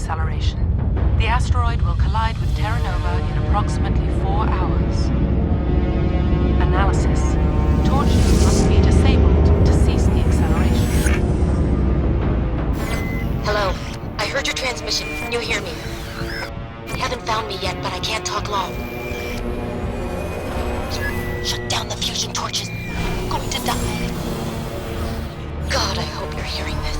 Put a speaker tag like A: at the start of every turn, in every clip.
A: acceleration. The asteroid will collide with Terra Nova in approximately 4 hours. Analysis. Torches must be disabled to cease the acceleration.
B: Hello. I heard your transmission. Can you hear me? You haven't found me yet, but I can't talk long. Shut down the fusion torches. I'm going to die. God, I hope you're hearing this.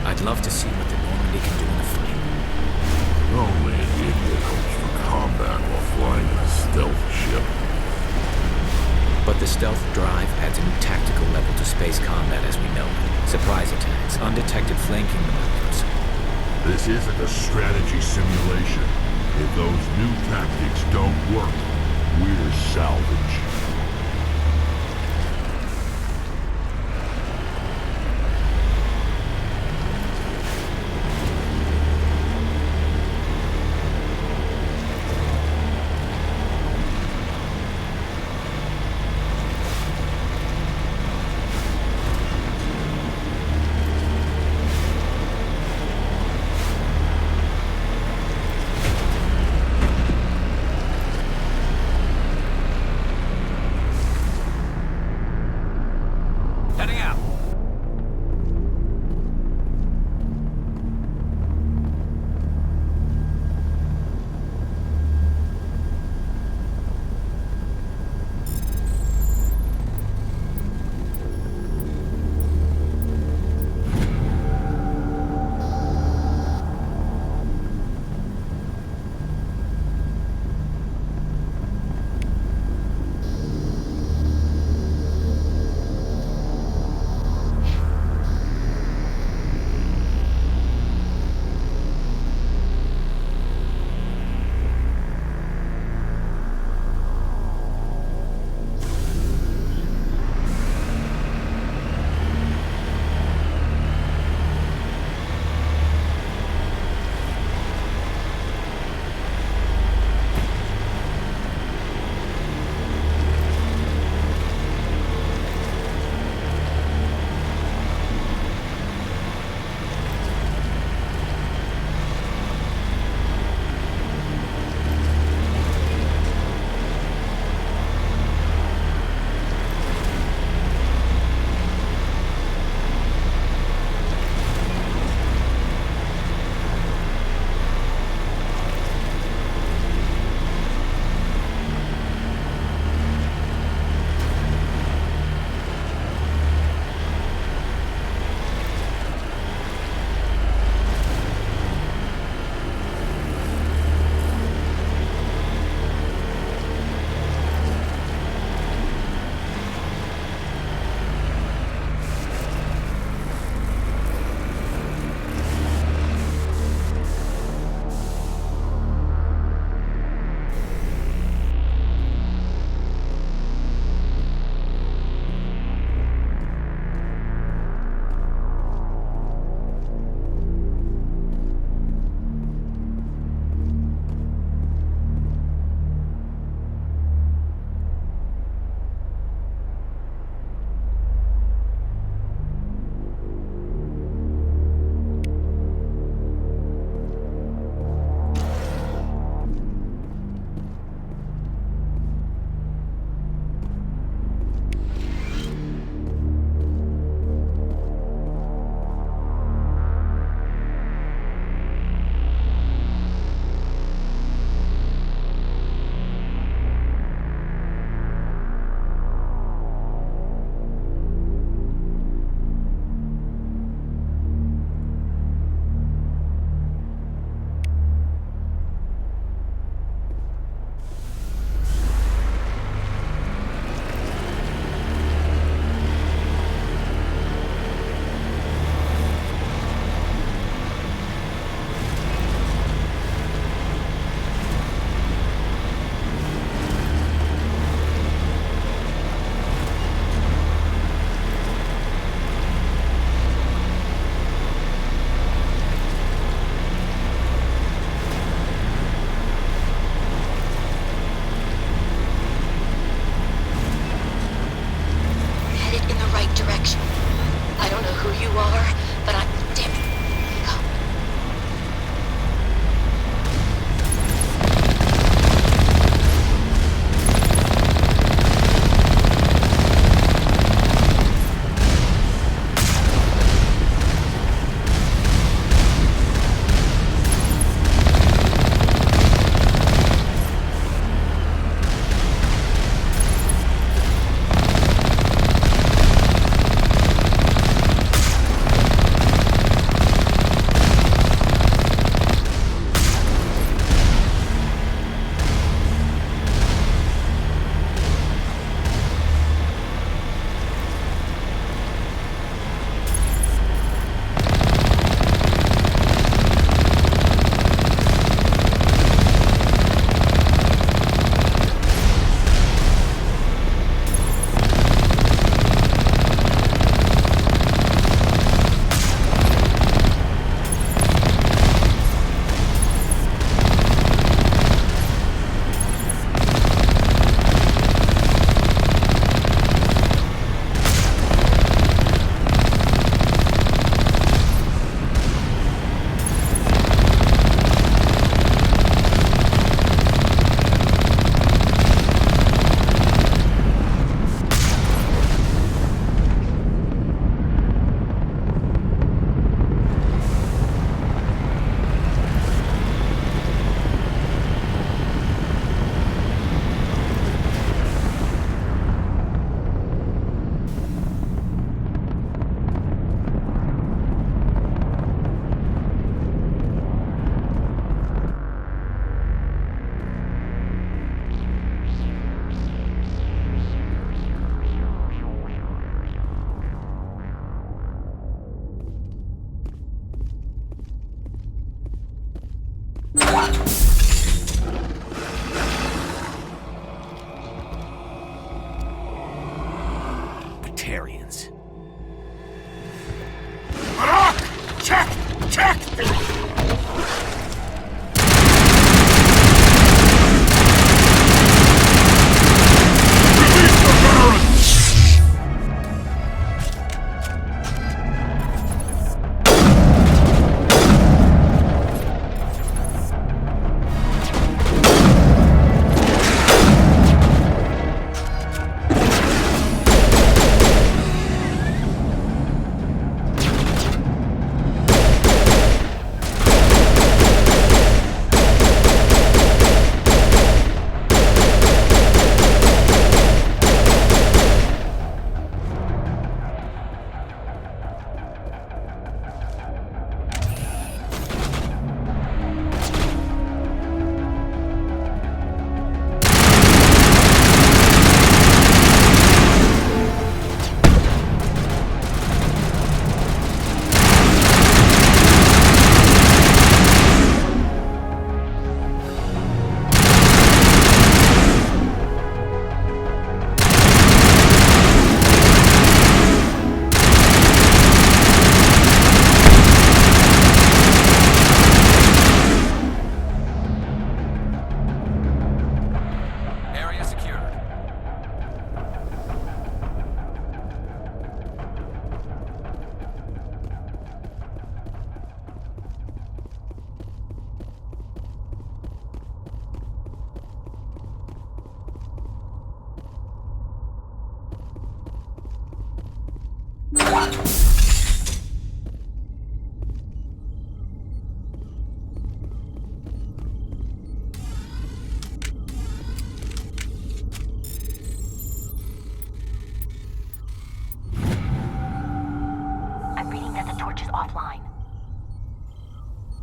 C: I'd love to see what the Normandy can do in a fight.
D: Only an idiot hopes for combat while flying a stealth ship.
C: But the stealth drive adds a new tactical level to space combat as we know it. Surprise attacks, undetected flanking maneuvers.
D: This isn't a strategy simulation. If those new tactics don't work, we're salvage.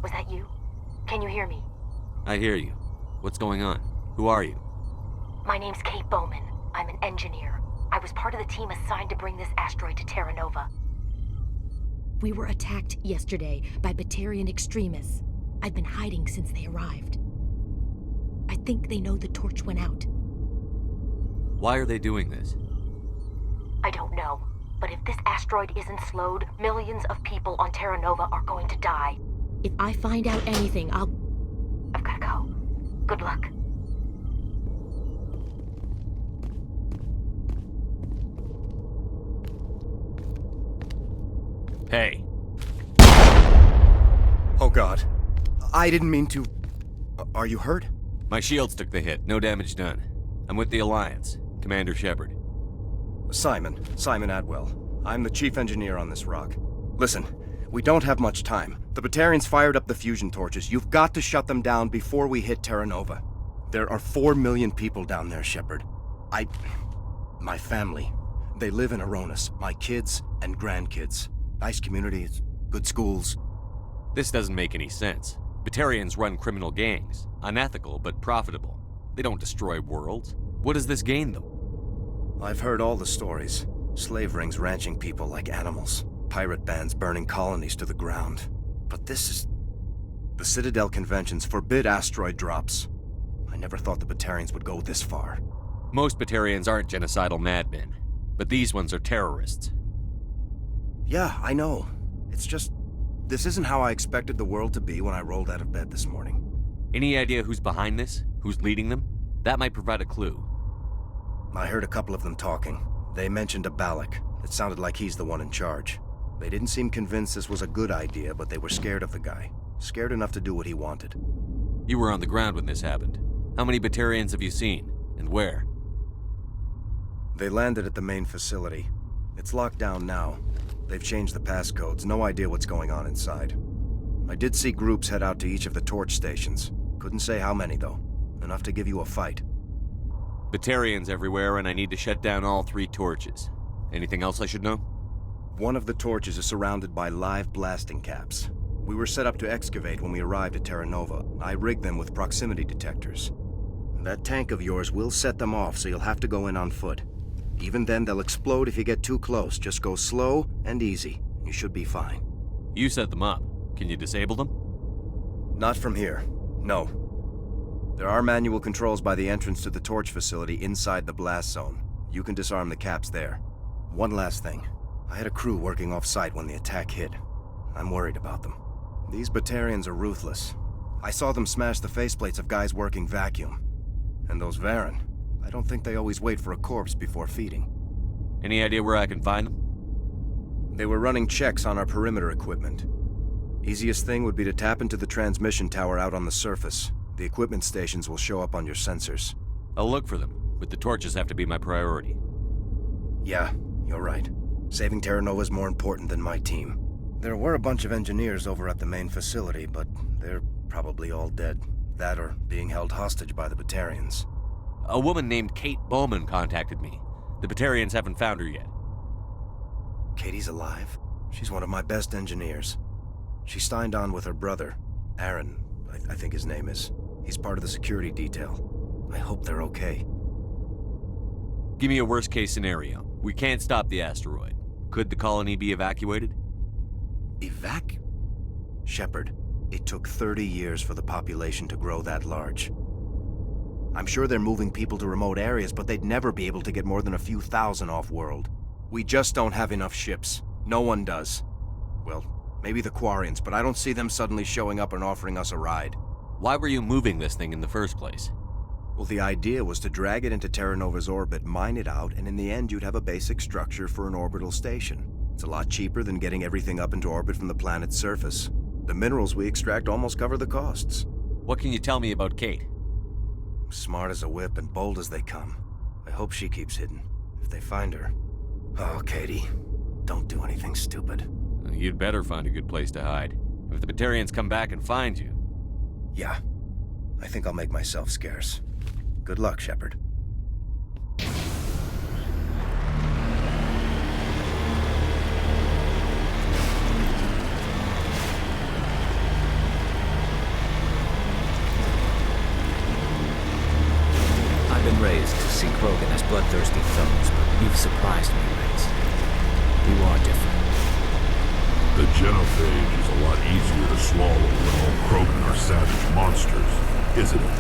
B: Was that you? Can you hear me?
E: I hear you. What's going on? Who are you?
B: My name's Kate Bowman. I'm an engineer. I was part of the team assigned to bring this asteroid to Terra Nova.
F: We were attacked yesterday by Batarian extremists. I've been hiding since they arrived. I think they know the torch went out.
E: Why are they doing this?
B: I don't know. But if this asteroid isn't slowed, millions of people on Terra Nova are going to die.
F: If I find out anything,
B: I've gotta go. Good luck.
E: Hey.
G: Oh God. I didn't mean to... Are you hurt?
E: My shields took the hit. No damage done. I'm with the Alliance. Commander Shepard.
G: Simon Atwell. I'm the chief engineer on this rock. Listen, we don't have much time. The Batarians fired up the fusion torches. You've got to shut them down before we hit Terra Nova. There are 4 million people down there, Shepard. My family. They live in Aronis. My kids and grandkids. Nice communities, good schools.
E: This doesn't make any sense. Batarians run criminal gangs. Unethical, but profitable. They don't destroy worlds. What does this gain them?
G: I've heard all the stories. Slave rings ranching people like animals. Pirate bands burning colonies to the ground. But this is... The Citadel conventions forbid asteroid drops. I never thought the Batarians would go this far.
E: Most Batarians aren't genocidal madmen, but these ones are terrorists.
G: Yeah, I know. It's just... This isn't how I expected the world to be when I rolled out of bed this morning.
E: Any idea who's behind this? Who's leading them? That might provide a clue.
G: I heard a couple of them talking. They mentioned a Balak. It sounded like he's the one in charge. They didn't seem convinced this was a good idea, but they were scared of the guy. Scared enough to do what he wanted.
E: You were on the ground when this happened. How many Batarians have you seen? And where?
G: They landed at the main facility. It's locked down now. They've changed the passcodes. No idea what's going on inside. I did see groups head out to each of the torch stations. Couldn't say how many, though. Enough to give you a fight.
E: Batarians everywhere, and I need to shut down all 3 torches. Anything else I should know?
G: One of the torches is surrounded by live blasting caps. We were set up to excavate when we arrived at Terra Nova. I rigged them with proximity detectors. That tank of yours will set them off, so you'll have to go in on foot. Even then, they'll explode if you get too close. Just go slow and easy. You should be fine.
E: You set them up. Can you disable them?
G: Not from here. No. There are manual controls by the entrance to the torch facility inside the blast zone. You can disarm the caps there. One last thing. I had a crew working off-site when the attack hit. I'm worried about them. These Batarians are ruthless. I saw them smash the faceplates of guys working vacuum. And those Varen, I don't think they always wait for a corpse before feeding.
E: Any idea where I can find them?
G: They were running checks on our perimeter equipment. Easiest thing would be to tap into the transmission tower out on the surface. The equipment stations will show up on your sensors.
E: I'll look for them, but the torches have to be my priority.
G: Yeah, you're right. Saving Terra Nova is more important than my team. There were a bunch of engineers over at the main facility, but they're probably all dead. That or being held hostage by the Batarians.
E: A woman named Kate Bowman contacted me. The Batarians haven't found her yet.
G: Katie's alive? She's one of my best engineers. She signed on with her brother, Aaron, I think his name is. He's part of the security detail. I hope they're okay.
E: Give me a worst-case scenario. We can't stop the asteroid. Could the colony be evacuated?
G: Shepard, it took 30 years for the population to grow that large. I'm sure they're moving people to remote areas, but they'd never be able to get more than a few thousand off-world. We just don't have enough ships. No one does. Well, maybe the Quarians, but I don't see them suddenly showing up and offering us a ride.
E: Why were you moving this thing in the first place?
G: Well, the idea was to drag it into Terra Nova's orbit, mine it out, and in the end you'd have a basic structure for an orbital station. It's a lot cheaper than getting everything up into orbit from the planet's surface. The minerals we extract almost cover the costs.
E: What can you tell me about Kate?
G: Smart as a whip and bold as they come. I hope she keeps hidden. If they find her... Oh, Katie, don't do anything stupid.
E: You'd better find a good place to hide. If the Batarians come back and find you...
G: Yeah, I think I'll make myself scarce. Good luck, Shepard.
C: see Krogan as bloodthirsty foes, but you've surprised me, Rex. You are different.
D: The genophage is a lot easier to swallow when all Krogan are savage monsters, isn't it?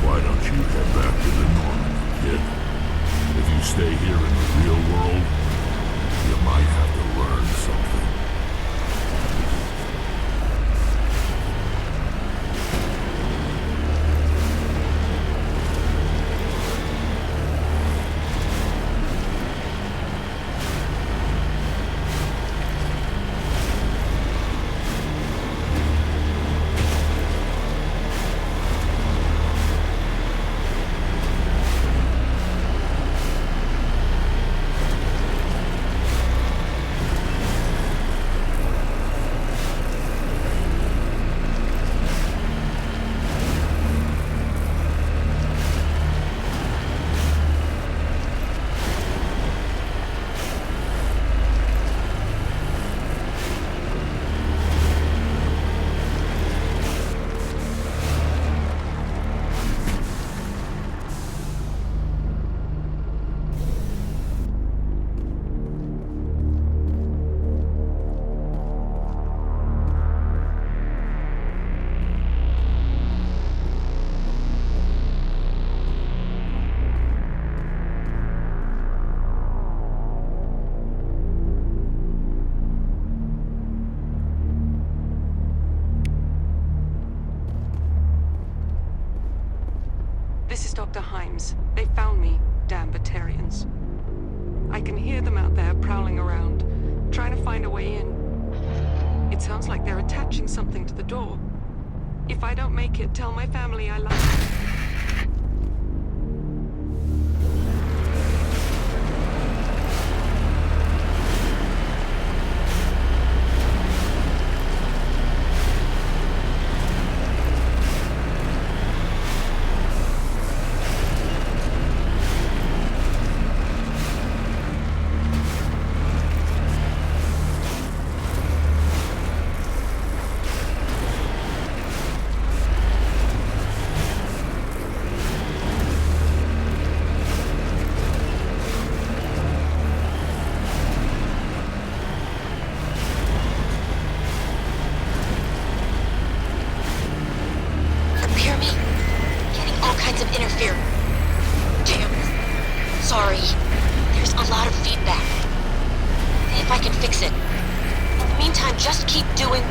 D: Why don't you head back to the normal, kid? If you stay here in the real world, you might have to learn something.
H: This is Dr. Himes. They found me, damn Batarians. I can hear them out there prowling around, trying to find a way in. It sounds like they're attaching something to the door. If I don't make it, tell my family I love them.
B: Sorry. There's a lot of feedback. See if I can fix it. In the meantime, just keep doing...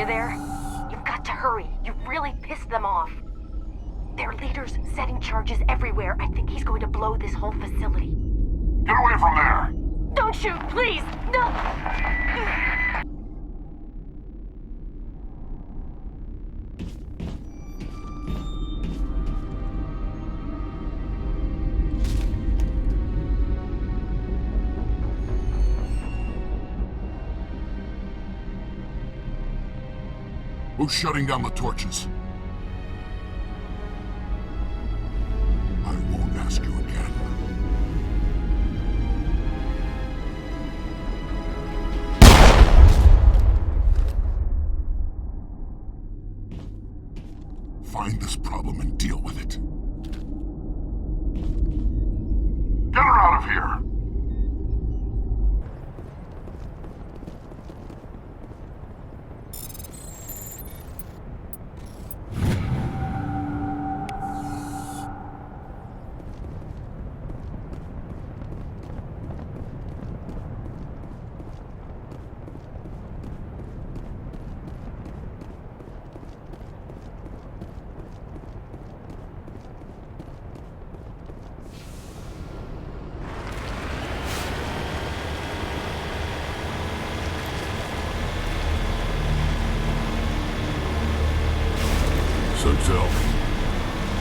F: you there? You've got to hurry. You've really pissed them off. Their leader's setting charges everywhere. I think he's going to blow this whole facility.
D: Get away from there!
F: Don't shoot, please! No!
D: Who's shutting down the torches? I won't ask you again. Find this problem and deal with it. Get her out of here! So tell me,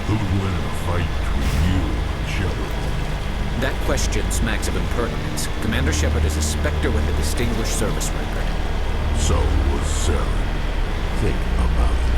D: who'd win in a fight between you and Shepard?
C: That question smacks of impertinence. Commander Shepard is a Spectre with a distinguished service record.
D: So was Saren. Think about it.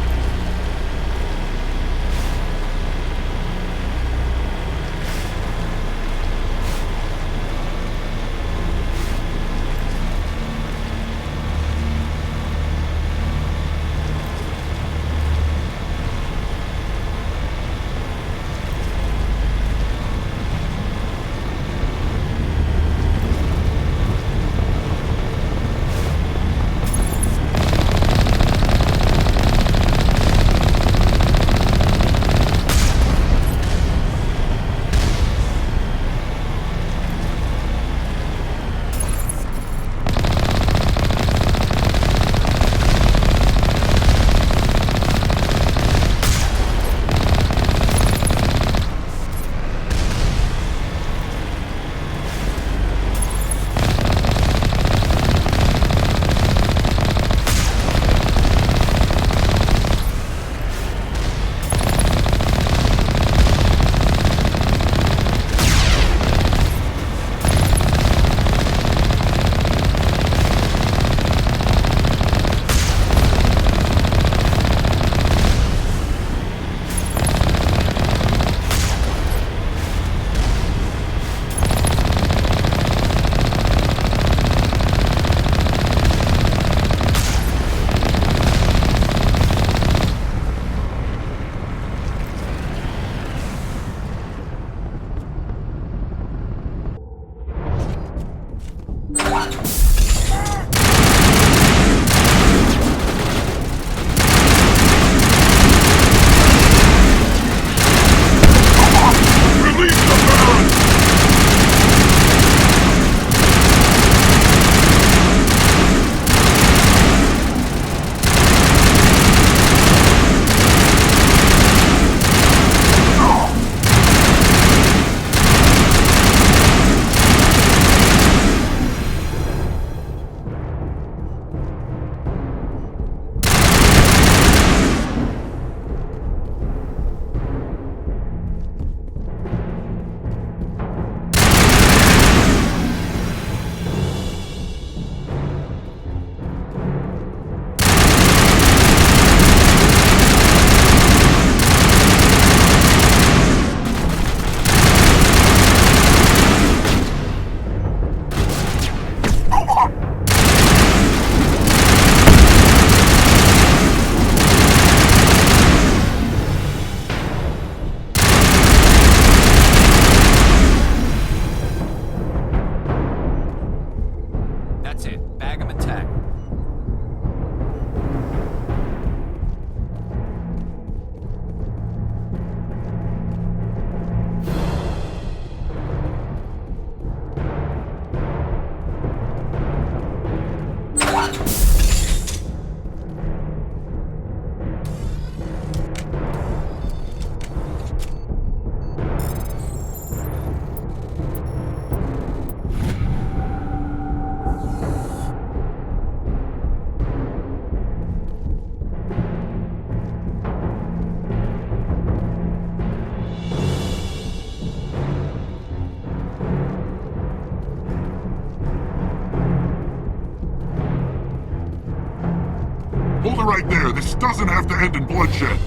D: right there. This doesn't have to end in bloodshed.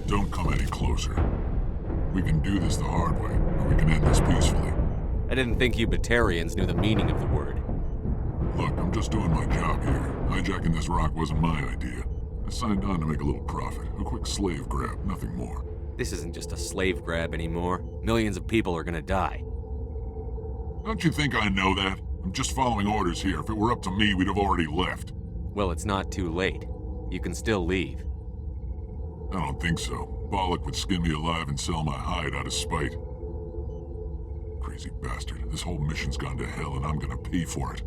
D: Don't come any closer. We can do this the hard way, or we can end this peacefully.
E: I didn't think you Batarians knew the meaning of the word.
D: Look, I'm just doing my job here. Hijacking this rock wasn't my idea. I signed on to make a little profit. A quick slave grab, nothing more.
E: This isn't just a slave grab anymore. Millions of people are gonna die.
D: Don't you think I know that? I'm just following orders here. If it were up to me, we'd have already left.
E: Well, it's not too late. You can still leave.
D: I don't think so. Bollock would skin me alive and sell my hide out of spite. Crazy bastard. This whole mission's gone to hell and I'm gonna pay for it.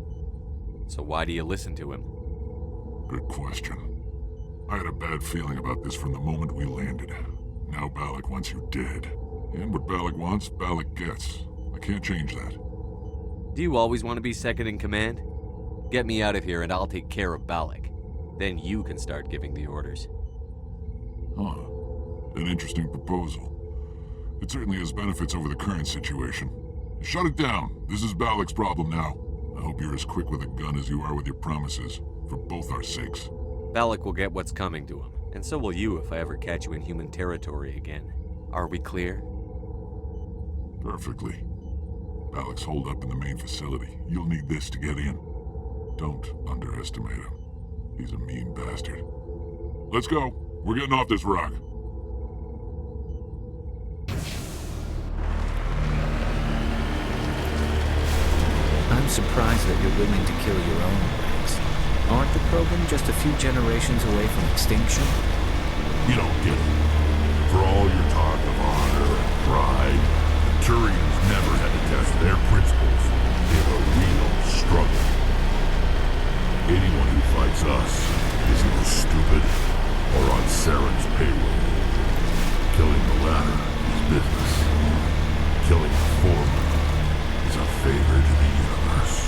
E: So why do you listen to him?
D: Good question. I had a bad feeling about this from the moment we landed. Now Bollock wants you dead. And what Bollock wants, Bollock gets. I can't change that.
E: Do you always want to be second in command? Get me out of here and I'll take care of Bollock. Then you can start giving the orders.
D: Huh. An interesting proposal. It certainly has benefits over the current situation. Shut it down. This is Bollock's problem now. I hope you're as quick with a gun as you are with your promises, for both our sakes.
E: Bollock will get what's coming to him, and so will you if I ever catch you in human territory again. Are we clear?
D: Perfectly. Bollock's holed up in the main facility. You'll need this to get in. Don't underestimate him. He's a mean bastard. Let's go. We're getting off this rock.
C: I'm surprised that you're willing to kill your own ranks. Aren't the Paragon just a few generations away from extinction?
D: You don't get it. For all your talk of honor and pride, the Turians never had to test their principles in a real struggle. Anyone who fights us is either stupid or on Saren's payroll. Killing the latter is business. Killing the former is a favor to the universe.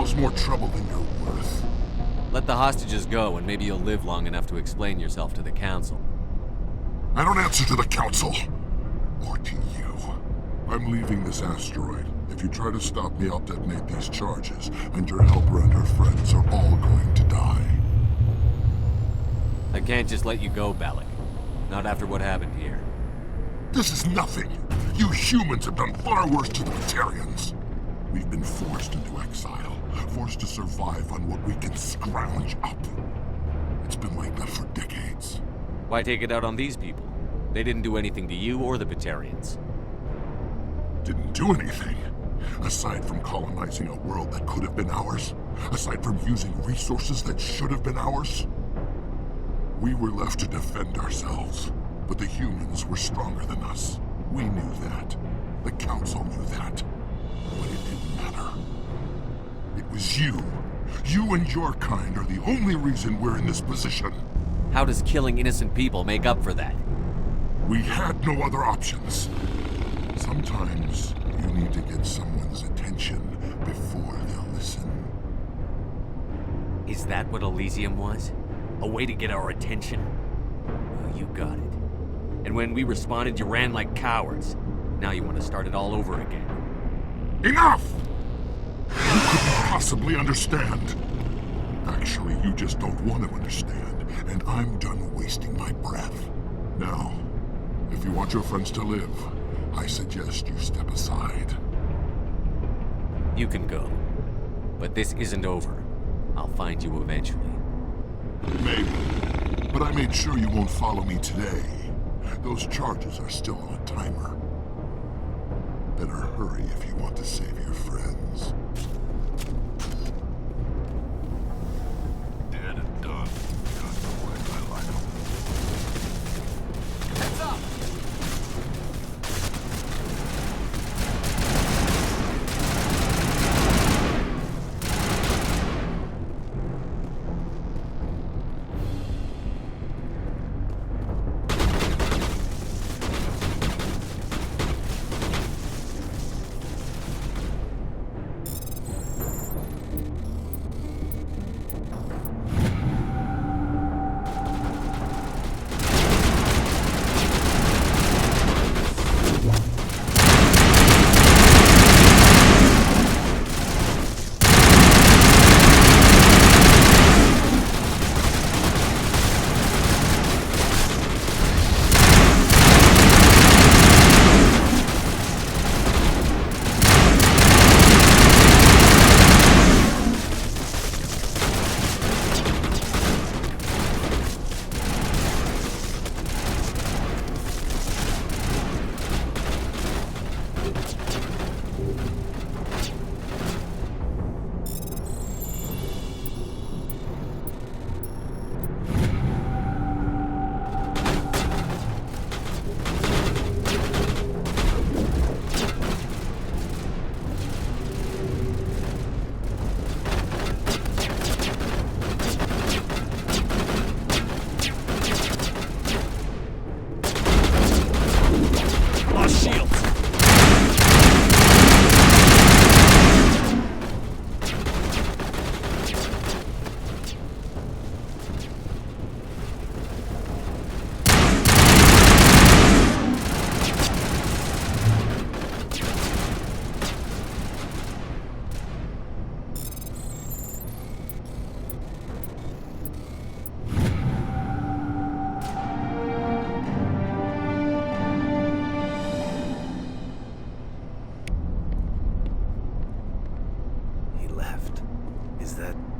D: almost more trouble than you're worth.
E: Let the hostages go, and maybe you'll live long enough to explain yourself to the Council.
D: I don't answer to the Council. Or to you. I'm leaving this asteroid. If you try to stop me, I'll detonate these charges, and your helper and her friends are all going to die.
E: I can't just let you go, Balak. Not after what happened here.
D: This is nothing. You humans have done far worse to the Batarians. We've been forced into exile, forced to survive on what we can scrounge up. It's been like that for decades.
E: Why take it out on these people? They didn't do anything to you or the Batarians.
D: Didn't didn't do anything. Aside from colonizing a world that could have been ours, aside from using resources that should have been ours, we were left to defend ourselves. But the humans were stronger than us. We knew that. The Council knew that. But it didn't matter. It was you. You and your kind are the only reason we're in this position.
E: How does killing innocent people make up for that?
D: We had no other options. Sometimes you need to get someone's attention before they'll listen.
E: Is that what Elysium was? A way to get our attention? Well, you got it. And when we responded, you ran like cowards. Now you want to start it all over again.
D: Enough! You couldn't possibly understand. Actually, you just don't want to understand, and I'm done wasting my breath. Now, if you want your friends to live, I suggest you step aside.
E: You can go. But this isn't over. I'll find you eventually.
D: Maybe. But I made sure you won't follow me today. Those charges are still on a timer. Better hurry if you want to save your friends. Dead and done. Just the way I like them.
E: Heads up!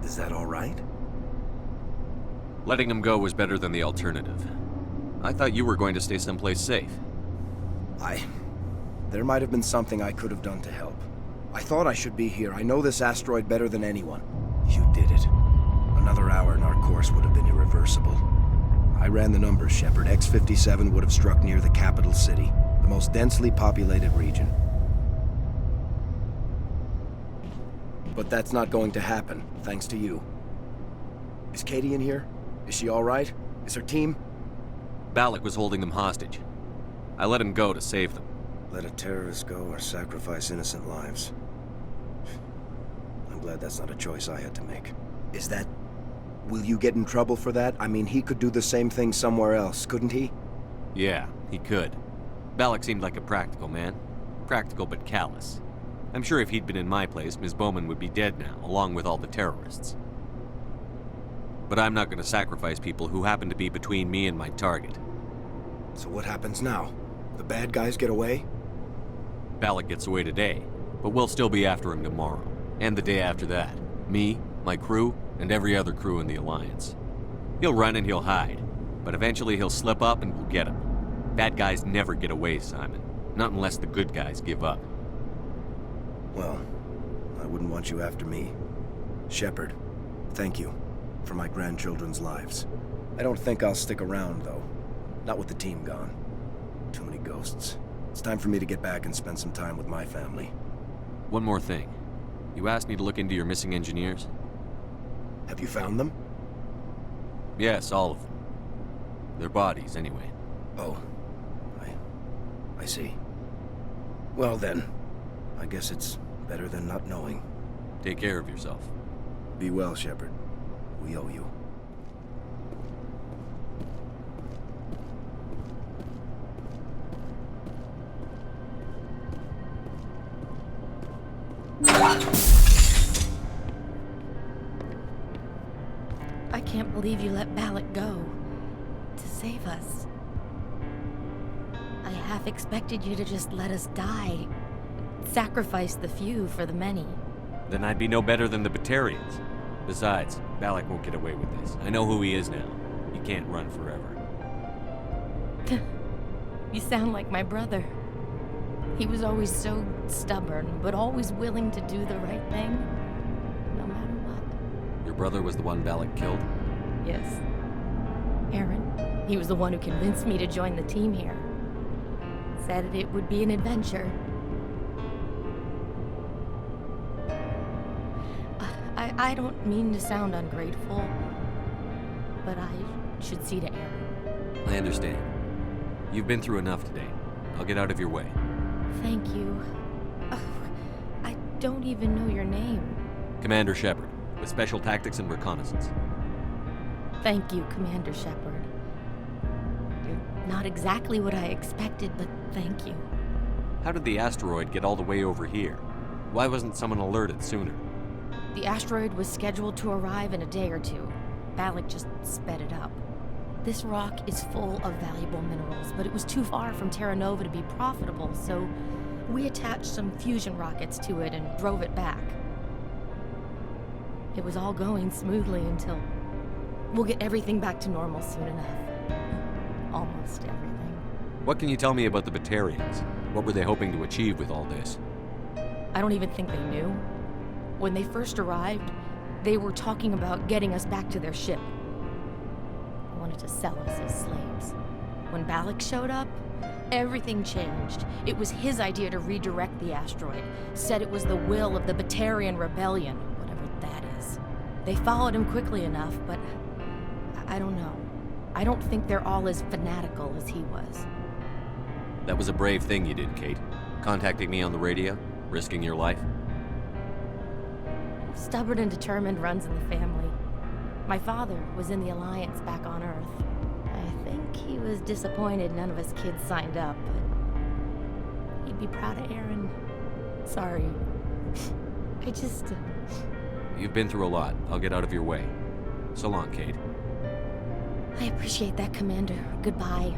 G: Is that all right?
E: Letting him go was better than the alternative. I thought you were going to stay someplace safe.
G: There might have been something I could have done to help. I thought I should be here. I know this asteroid better than anyone. You did it. Another hour and our course would have been irreversible. I ran the numbers, Shepard. X-57 would have struck near the capital city, the most densely populated region. But that's not going to happen, thanks to you. Is Katie in here? Is she all right? Is her team?
E: Balak was holding them hostage. I let him go to save them.
G: Let a terrorist go or sacrifice innocent lives. I'm glad that's not a choice I had to make. Is that... Will you get in trouble for that? I mean, he could do the same thing somewhere else, couldn't he?
E: Yeah, he could. Balak seemed like a practical man. Practical but callous. I'm sure if he'd been in my place, Ms. Bowman would be dead now, along with all the terrorists. But I'm not going to sacrifice people who happen to be between me and my target.
G: So what happens now? The bad guys get away?
E: Balak gets away today, but we'll still be after him tomorrow, and the day after that. Me, my crew, and every other crew in the Alliance. He'll run and he'll hide, but eventually he'll slip up and we'll get him. Bad guys never get away, Simon. Not unless the good guys give up.
G: Well, I wouldn't want you after me. Shepard, thank you for my grandchildren's lives. I don't think I'll stick around, though. Not with the team gone. Too many ghosts. It's time for me to get back and spend some time with my family.
E: One more thing. You asked me to look into your missing engineers?
G: Have you found them?
E: Yes, all of them. Their bodies, anyway.
G: Oh. I see. Well then, I guess it's better than not knowing.
E: Take care of yourself.
G: Be well, Shepard. We owe you.
F: I can't believe you let Balak go. To save us. I half expected you to just let us die. Sacrifice the few for the many.
E: Then I'd be no better than the Batarians. Besides, Balak won't get away with this. I know who he is now. He can't run forever.
F: You sound like my brother. He was always so stubborn, but always willing to do the right thing, no matter what.
E: Your brother was the one Balak killed?
F: Yes. Aaron. He was the one who convinced me to join the team here. Said it would be an adventure. I don't mean to sound ungrateful, but I should see to Aaron.
E: I understand. You've been through enough today. I'll get out of your way.
F: Thank you. I don't even know your name.
E: Commander Shepard, with Special Tactics and Reconnaissance.
F: Thank you, Commander Shepard. You're not exactly what I expected, but thank you.
E: How did the asteroid get all the way over here? Why wasn't someone alerted sooner?
F: The asteroid was scheduled to arrive in a day or two. Balak just sped it up. This rock is full of valuable minerals, but it was too far from Terra Nova to be profitable, so we attached some fusion rockets to it and drove it back. It was all going smoothly until... We'll get everything back to normal soon enough. Almost everything.
E: What can you tell me about the Batarians? What were they hoping to achieve with all this?
F: I don't even think they knew. When they first arrived, they were talking about getting us back to their ship. They wanted to sell us as slaves. When Balak showed up, everything changed. It was his idea to redirect the asteroid. Said it was the will of the Batarian rebellion, whatever that is. They followed him quickly enough, but I don't know. I don't think they're all as fanatical as he was.
E: That was a brave thing you did, Kate. Contacting me on the radio, risking your life.
F: Stubborn and determined runs in the family. My father was in the Alliance back on Earth. I think he was disappointed none of us kids signed up, but he'd be proud of Aaron. Sorry. I just...
E: You've been through a lot. I'll get out of your way. So long, Kate.
F: I appreciate that, Commander. Goodbye.